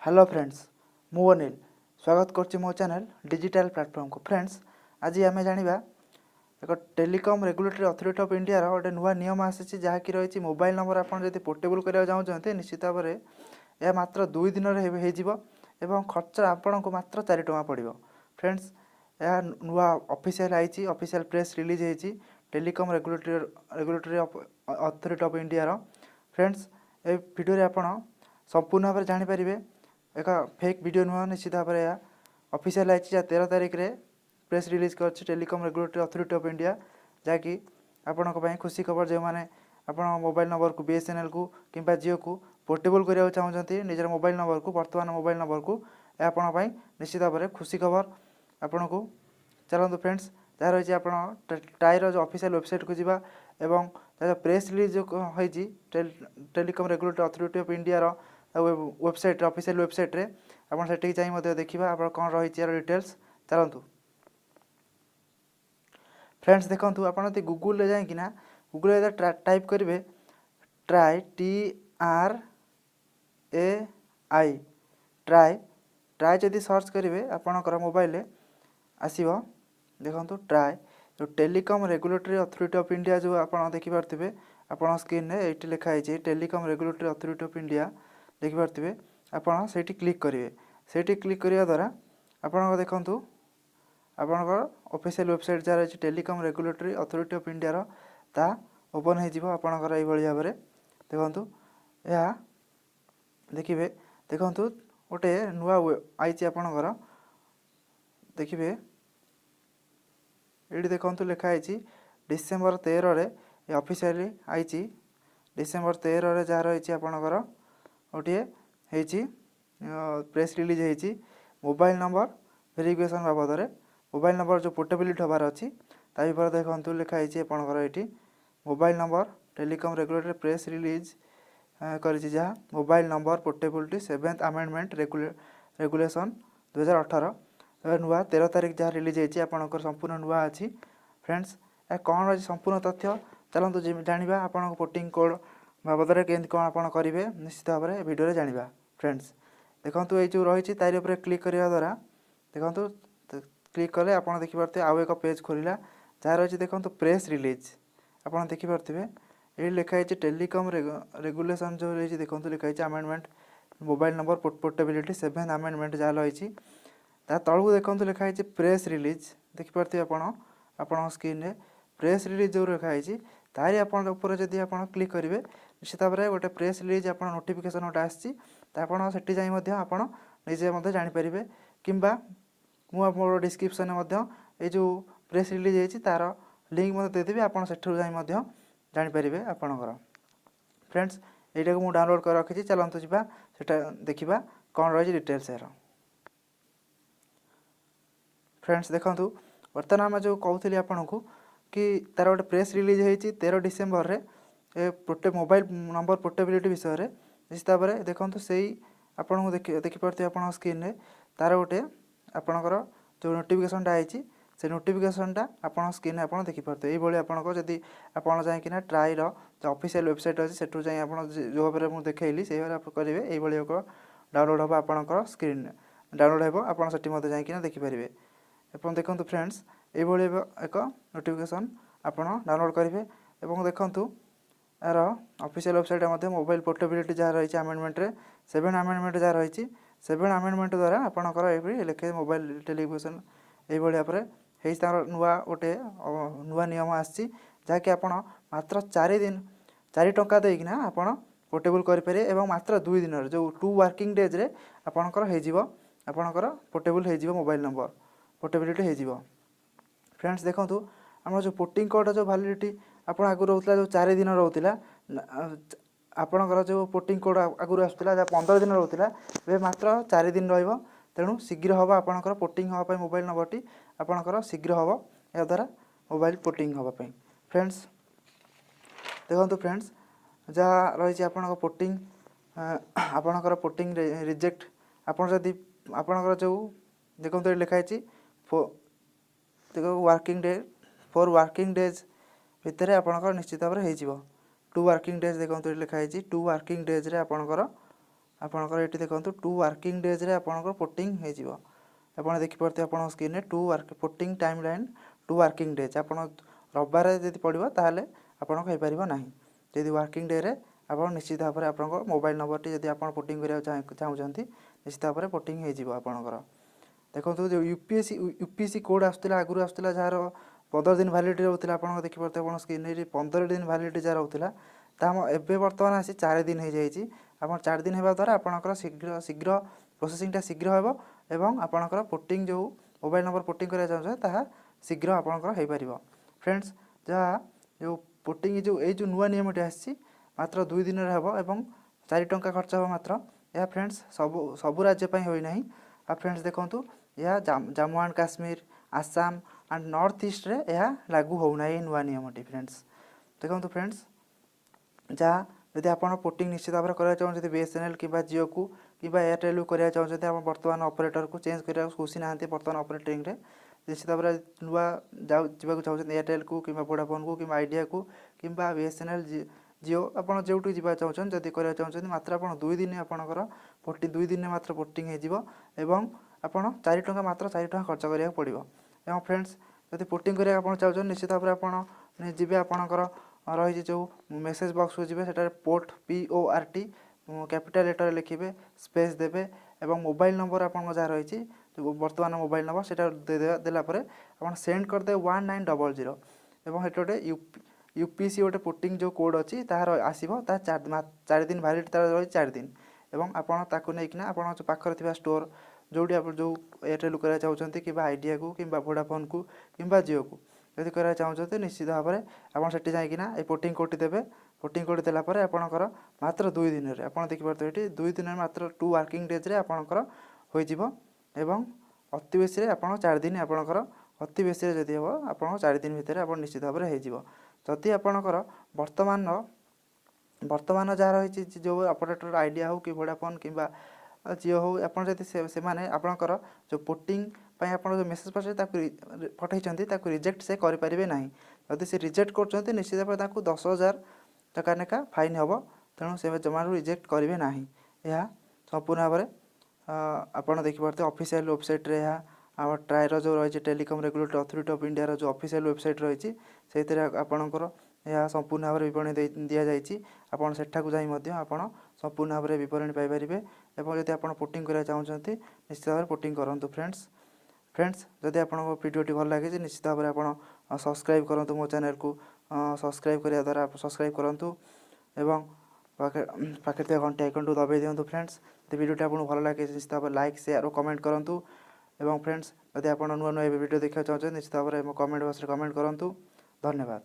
Hello friends मु अनिल स्वागत करछि मो चैनल डिजिटल प्लेटफॉर्म को। फ्रेंड्स आज आम जाना एक telecom regulatory authority of India रो गोटे नुआ नियम आसी जहाँकि रही मोबाइल नंबर आपड़ जब पोर्टेबल करने चाहते निश्चित भाव में यह मात्र 2 दिन एवं खर्च आपण को मात्र 4 टଙ୍କା पड़ो। फ्रेंड्स यह नुआ ऑफिशियल आई ऑफिशियल प्रेस रिलीज होती telecom regulatory authority of India रो। फ्रेंड्स ए वीडियो आपण संपूर्ण भाव में जानीपर एक फेक वीडियो नुह निश्चित भाव में ऑफिशियल आई 13 तारिख रे प्रेस रिलीज कर telecom regulatory authority of India जहाँकि आपण खुशी खबर जो मैंने आप मोबाइल नंबर को बीएसएनएल को किंबा जियो को पोर्टेबल करने चाहते निजर मोबाइल नंबर को वर्तमान मोबाइल नंबर को आपंपाई निश्चित भाव में खुशी खबर आपण को। चलते फ्रेंड्स जहाँ रही आप ट्राइर जो ऑफिशियल वेबसाइट को जीवा एवं प्रेस रिलीज जो होती telecom regulatory authority of India website official website रे आपण सेठी जाई देखिबा आप कौन रही डिटेल्स। चलतु फ्रेंड्स देखंतु आपण यदि गूगल रे जाई किना गूगल रे टाइप करिवे ट्राई TRAI ट्राई जदि सर्च करिवे आपणकर मोबाइल रे आसीबो। देखंतु ट्राई जो telecom regulatory authority of India जो आपण देखि पारथिबे आपण स्क्रीन रे एठी लिखा है telecom regulatory authority of India देखि पारथिबे आपण सेठी क्लिक करिवे। सेठी क्लिक करिया द्वारा आपण देखंतु आपणकर ऑफिशियल वेबसाइट जहाँ रही telecom regulatory authority of India रो ता ओपन हो जिवो आपणकर एई भली भाव में। देखंतु या देखिबे देखंतु गोटे नुआ आईची आपणकर देखिबे एठी देखंतु लिखा है डिसेंबर 13 रे ऑफिशियली आईची डिसेंबर 13 रे जहाँ रही आपणकर गोटे होती प्रेस रिलीज होती मोबाइल नंबर वेरिफिकेशन बाबद में मोबाइल नंबर जो पोर्टेबिलिटी हबार अच्छी तापर देखो लिखाई आपंकर ये mobile number telecom regulatory press release कर mobile number portability 7th amendment regulation 2018 नुआ 13 तारिख जहाँ रिलीज होती आपंकर संपूर्ण नुआ अच्छी। फ्रेंड्स यह कौन रही संपूर्ण तथ्य चलतु जाना आपन पोर्टिंग कोड बाबद में केमती कौन आप करेंगे निश्चित भाव में वीडियो जाना। फ्रेंड्स देखो ये जो रही तारी उपर क्लिक करने द्वारा देखो क्लिक कले आप देखिपे आउ एक पेज खोलला जहाँ रही देखो प्रेस रिलीज आप देखिपे ये लिखाई टेलीकॉम रेगुलेशन जो रही देखो लिखाई amendment mobile number portability 7th amendment जहाँ रही तलू देखो लिखाई प्रेस रिलीज देखिपे आप स्क्रीन रे प्रेस रिलीज जो लिखाई तारी आपर जदि आप क्लिक करेंगे निश्चित भाव में गोटे प्रेस रिलीज आप नोटिफिकेशन गोटे आसी जाई आप निजे जानीपर किंबा मोर डिस्क्रिप्शन में ये जो प्रेस रिलीज होती तार लिंक देदेवी आप जानीपर आपणकर। फ्रेंड्स यहाँ को मुझे डाउनलोड कर रखी चलतु जा देखा कौन रही डिटेल्स यार। फ्रेंड्स देखूँ बर्तमान आम जो कहूली आपन को कि तार गोटे प्रेस रिलीज होती 13 डिसेम्बर रे मोबाइल नंबर पोर्टेबिलिटी विषय में निश्चित भाव में देखो से आपन को देखिपे आप स्क्रीन रे तार गोटे आपणकर जो नोटिफिकेशनटा आई से नोटिफिकेशनटा आप स्क्रीन में आप देखिपे ये आपको जदि आप जाइना ट्राइर जो ऑफिशियल वेबसाइट अच्छी सेठू जाए आप जो भाव में मुझे देखली से भाव आप करेंगे ये एक डाउनलोड हम आपंकर स्क्रीन डाउनलोड हो आप जाइना देखिपारे। एवं देखो फ्रेंड्स ये एक नोटिफिकेशन आप डाउनलोड करेंगे और देखूँ यार ऑफिशियल वेबसाइट मोबाइल पोर्टेबिलिटी जहाँ रही अमेंडमेंट रे 7 अमेंडमेंट जहाँ रही 7 अमेंडमेंट द्वारा आपंकर ये लिखे मोबाइल टेलीविजन ये भाव में तार नुआ गोटे नुआ नियम आसी जहाँकि आप मात्र 4 टଙ୍କା देना आप पोर्टेबल करेंगे और मात्र 2 दिन जो 2 वर्किंग डेज रे आपंकर आपंकर पोर्टेबल हो मोबाइल नंबर पोर्टेबिलिटी हो। फ्रेंड्स देखो आम जो पोर्टिंग कोड जो वैलिडिटी आप आगु रोला जो 4 दिन रोला आपणकर जो पोर्टिंग कोड आगुरी आसूला जहाँ 15 दिन रोला ए मात्र 4 दिन तेणु शीघ्र हम आपंकर पोर्टिंग हाँपाई मोबाइल नंबर आपंकर शीघ्र हम या द्वारा मोबाइल पोर्टिंग हाँपाई। फ्रेंड्स देखो फ्रेंड्स जहाँ रही आपंकर पोर्टिंग आपंकर पोर्टिंग रिजेक्ट आपड़ी आपंकर जो देखो ये लिखाई देखो वर्किंग डे 4 वर्किंग डेज भितर आपंकर निश्चित भाव में हो 2 वर्किंग डेज देखो लिखाई 2 वर्किंग डेज रे आपंकर ଆପଣଙ୍କର ଏଠି ଦେଖନ୍ତୁ 2 ୱାର୍କିଂ ଡେଜ୍ରେ ଆପଣଙ୍କର ପୋର୍ଟିଂ ହେଇଯିବ। ଆପଣ ଦେଖିପାରୁଥିବେ ଆପଣଙ୍କ ସ୍କ୍ରିନ୍ରେ porting time line 2 working days. ଆପଣ ରବିବାର ଯଦି ପଡ଼ିବ ତାହେଲେ ଆପଣଙ୍କ ହେଇପାରିବ ନାହିଁ। ଯଦି ୱାର୍କିଂ ଡେରେ ଆପଣ ନିଶ୍ଚିତ ଭାବରେ ଆପଣଙ୍କ ମୋବାଇଲ୍ ନମ୍ବରଟି ଯଦି ଆପଣ ପୋର୍ଟିଂ କରିବାକୁ ଚାହୁଁଛନ୍ତି ନିଶ୍ଚିତ ଭାବରେ ପୋର୍ଟିଂ ହେଇଯିବ ଆପଣଙ୍କର। ଦେଖନ୍ତୁ ଯେଉଁ ୟୁପିଏସି କୋଡ଼୍ ଆସୁଥିଲା ଆଗରୁ ଆସୁଥିଲା ଯାହାର 15 ଦିନ ଭ୍ୟାଲିଡ଼ିଟି ରହୁଥିଲା ଆପଣଙ୍କ ଦେଖିପାରୁଥିବେ ଆପଣ ସ୍କ୍ରିନ୍ରେ 15 ଦିନ ଭ୍ୟାଲିଡ଼ିଟି ଯାହା ରହୁଥିଲା ତାହା ଏବେ ବର୍ତ୍ତମାନ ଆସି 4 ଦିନ ହେଇଯାଇଛି। ଆପଣ 4 ଦିନ ହେବା ଦ୍ୱାରା ଆପଣଙ୍କର ଶୀଘ୍ର ପ୍ରୋସେସିଂଟା ଶୀଘ୍ର ହେବ ଏବଂ ଆପଣଙ୍କର ପୋର୍ଟିଂ ଯେଉଁ ମୋବାଇଲ୍ ନମ୍ବର ପୋର୍ଟିଂ କରିବାକୁ ଚାହୁଁଛନ୍ତି ତାହା ଶୀଘ୍ର ଆପଣଙ୍କର ହେଇପାରିବ। ଫ୍ରେଣ୍ଡସ୍ ଯାହା ଯେଉଁ ପୋର୍ଟିଂ ଏଇ ଯେଉଁ ନୂଆ ନିୟମଟି ଆସିଛି ମାତ୍ର 2 ଦିନରେ ହେବ ଏବଂ 4 ଟଙ୍କା ଖର୍ଚ୍ଚ ହେବ ମାତ୍ର। ଏହା ଫ୍ରେଣ୍ଡସ୍ ସବୁ ରାଜ୍ୟ ପାଇଁ ହୋଇନାହିଁ। ଆଉ ଫ୍ରେଣ୍ଡସ୍ ଦେଖନ୍ତୁ ଏହା Jammu and Kashmir, Assam and north ଇଷ୍ଟରେ ଏହା ଲାଗୁ ହେଉନାହିଁ ଏହି ନୂଆ ନିୟମଟି ଫ୍ରେଣ୍ଡସ୍। ଦେଖନ୍ତୁ ଫ୍ରେଣ୍ଡସ୍ ଯାହା ଯଦି ଆପଣ ପୋର୍ଟିଂ ନିଶ୍ଚିତ ଭାବରେ କରିବାକୁ ଚାହୁଁଛନ୍ତି BSNL କିମ୍ବା ଜିଓକୁ କିମ୍ବା ଏୟାରଟେଲ୍କୁ କରିବାକୁ ଚାହୁଁଛନ୍ତି ଆପଣ ବର୍ତ୍ତମାନ ଅପରେଟରକୁ ଚେଞ୍ଜ କରିବାକୁ ଖୁସି ନାହାନ୍ତି ବର୍ତ୍ତମାନ ଅପରେଟିଂରେ ନିଶ୍ଚିତ ଭାବରେ ନୂଆ ଯିବାକୁ ଚାହୁଁଛନ୍ତି ଏୟାରଟେଲ୍କୁ କିମ୍ବା ଭୋଡାଫୋନ୍କୁ କିମ୍ବା ଆଇଡ଼ିଆକୁ କିମ୍ବା BSNL ଜିଓ ଆପଣ ଯେଉଁଠି ଯିବାକୁ ଚାହୁଁଛନ୍ତି ଯଦି କରିବାକୁ ଚାହୁଁଛନ୍ତି ମାତ୍ର ଆପଣ 2 ଦିନ ଆପଣଙ୍କର 2 ଦିନରେ ମାତ୍ର ପୋର୍ଟିଂ ହେଇଯିବ ଏବଂ ଆପଣ 4 ଟଙ୍କା ମାତ୍ର 4 ଟଙ୍କା ଖର୍ଚ୍ଚ କରିବାକୁ ପଡ଼ିବ। ଏବଂ ଫ୍ରେଣ୍ଡସ୍ ଯଦି ପୋର୍ଟିଂ କରିବାକୁ ଆପଣ ଚାହୁଁଛନ୍ତି ନିଶ୍ଚିତ ଭାବରେ ଆପଣ ଯିବେ ଆପଣଙ୍କର ରହିଛି ଯେଉଁ ମେସେଜ୍ ବକ୍ସକୁ ଯିବେ ସେଠାରେ PORT କ୍ୟାପିଟାଲ୍ ଲେଟରରେ ଲେଖିବେ ସ୍ପେସ୍ ଦେବେ ଏବଂ ମୋବାଇଲ୍ ନମ୍ବର ଆପଣଙ୍କ ଯାହା ରହିଛି ବର୍ତ୍ତମାନ ମୋବାଇଲ୍ ନମ୍ବର ସେଇଟା ଦେଲା ପରେ ଆପଣ ସେଣ୍ଡ କରିଦେବେ 1900 ଏବଂ ସେଠି ଗୋଟେ UPC ଗୋଟେ ପୋର୍ଟିଂ ଯେଉଁ କୋଡ଼୍ ଅଛି ତାହାର ଆସିବ ତା 4 ଦିନ ଭ୍ୟାଲିଡିଟି ତାର ରହିଛି 4 ଦିନ ଏବଂ ଆପଣ ତାକୁ ନେଇକିନା ଆପଣଙ୍କ ପାଖରେ ଥିବା ଷ୍ଟୋର୍ ଯେଉଁଠି ଆପଣ ଯେଉଁ ଏୟାରଟେଲ୍ କରିବାକୁ ଚାହୁଁଛନ୍ତି କିମ୍ବା ଆଇଡ଼ିଆକୁ କିମ୍ବା ଭୋଡାଫୋନ୍କୁ କିମ୍ବା ଜିଓକୁ ଯଦି କରିବାକୁ ଚାହୁଁଛନ୍ତି ନିଶ୍ଚିତ ଭାବରେ ଆପଣ ସେଠି ଯାଇକିନା এই ପୋର୍ଟିଂ କୋଡ଼୍ଟି ଦେବେ। ପୋର୍ଟିଂ କୋଡ଼୍ ଦେଲା ପରେ ଆପଣଙ୍କର ମାତ୍ର 2 ଦିନରେ ଆପଣ ଦେଖିପାରୁଥିବେ ଏଠି 2 ଦିନରେ ମାତ୍ର 2 ୱାର୍କିଂ ଡେଜ୍ରେ ଆପଣଙ୍କର ହୋଇଯିବ ଏବଂ ଅତି ବେଶୀରେ ଆପଣ 4 ଦିନ ଆପଣଙ୍କର ଅତି ବେଶୀରେ ଯଦି ହେବ ଆପଣଙ୍କ 4 ଦିନ ଭିତରେ ଆପଣ ନିଶ୍ଚିତ ଭାବରେ ହେଇଯିବ। ଯଦି ଆପଣଙ୍କର ବର୍ତ୍ତମାନ ଯାହା ରହିଛି ଯେଉଁ ଅପରେଟର ଆଇଡ଼ିଆ ହେଉ କି ଭୋଡାଫୋନ୍ କିମ୍ବା ଜିଓ ହେଉ ଆପଣ ଯଦି ସେମାନେ ଆପଣଙ୍କର ଯେଉଁ ପୋର୍ଟିଂ ପାଇଁ ଆପଣ ଯେଉଁ ମେସେଜ୍ ପଠାଇଛନ୍ତି ତାକୁ ରିଜେକ୍ଟ ସେ କରିପାରିବେ ନାହିଁ। ଯଦି ସେ ରିଜେକ୍ଟ କରୁଛନ୍ତି ନିଶ୍ଚିତ ଭାବରେ ତାଙ୍କୁ 10,000 ଟଙ୍କା ଲେଖା ଫାଇନ୍ ହେବ। ତେଣୁ ସେ ଜମାରୁ ରିଜେକ୍ଟ କରିବେ ନାହିଁ। ଏହା ସମ୍ପୂର୍ଣ୍ଣ ଭାବରେ ଆପଣ ଦେଖିପାରୁଥିବେ ଅଫିସିଆଲ୍ ୱେବସାଇଟ୍ରେ ଏହା ଆମ ଟ୍ରାଏର ଯେଉଁ ରହିଛି ଟେଲିକମ୍ ରେଗୁଲେଟରୀ ଅଥରିଟି ଅଫ୍ ଇଣ୍ଡିଆର ଯେଉଁ ଅଫିସିଆଲ୍ ୱେବସାଇଟ୍ ରହିଛି ସେଇଥିରେ ଆପଣଙ୍କର ଏହା ସମ୍ପୂର୍ଣ୍ଣ ଭାବରେ ବିବରଣୀ ଦିଆଯାଇଛି। ଆପଣ ସେଠାକୁ ଯାଇ ମଧ୍ୟ ଆପଣ ସମ୍ପୂର୍ଣ୍ଣ ଭାବରେ ବିବରଣୀ ପାଇପାରିବେ ଏବଂ ଯଦି ଆପଣ ପୋର୍ଟିଂ କରିବାକୁ ଚାହୁଁଛନ୍ତି ନିଶ୍ଚିତ ଭାବରେ ପୋର୍ଟିଂ କରନ୍ତୁ ଫ୍ରେଣ୍ଡସ୍ ଯଦି ଆପଣଙ୍କ ଭିଡ଼ିଓଟି ଭଲ ଲାଗିଛି ନିଶ୍ଚିତ ଭାବରେ ଆପଣ ସବସ୍କ୍ରାଇବ୍ କରନ୍ତୁ ମୋ ଚ୍ୟାନେଲକୁ ସବସ୍କ୍ରାଇବ୍ କରିବା ଦ୍ୱାରା ସବସ୍କ୍ରାଇବ୍ କରନ୍ତୁ ଏବଂ ପାଖରେ ଥିବା ଘଣ୍ଟି ଆଇକନ୍କୁ ଦବାଇ ଦିଅନ୍ତୁ ଫ୍ରେଣ୍ଡସ୍। ଯଦି ଭିଡ଼ିଓଟି ଆପଣଙ୍କୁ ଭଲ ଲାଗେ ନିଶ୍ଚିତ ଭାବରେ ଲାଇକ୍ ସେୟାର ଓ କମେଣ୍ଟ କରନ୍ତୁ ଏବଂ ଫ୍ରେଣ୍ଡସ୍ ଯଦି ଆପଣ ନୂଆ ଭିଡ଼ିଓ ଦେଖିବାକୁ ଚାହୁଁଛନ୍ତି ନିଶ୍ଚିତ ଭାବରେ ମୋ କମେଣ୍ଟ ବକ୍ସରେ କମେଣ୍ଟ କରନ୍ତୁ। ଧନ୍ୟବାଦ।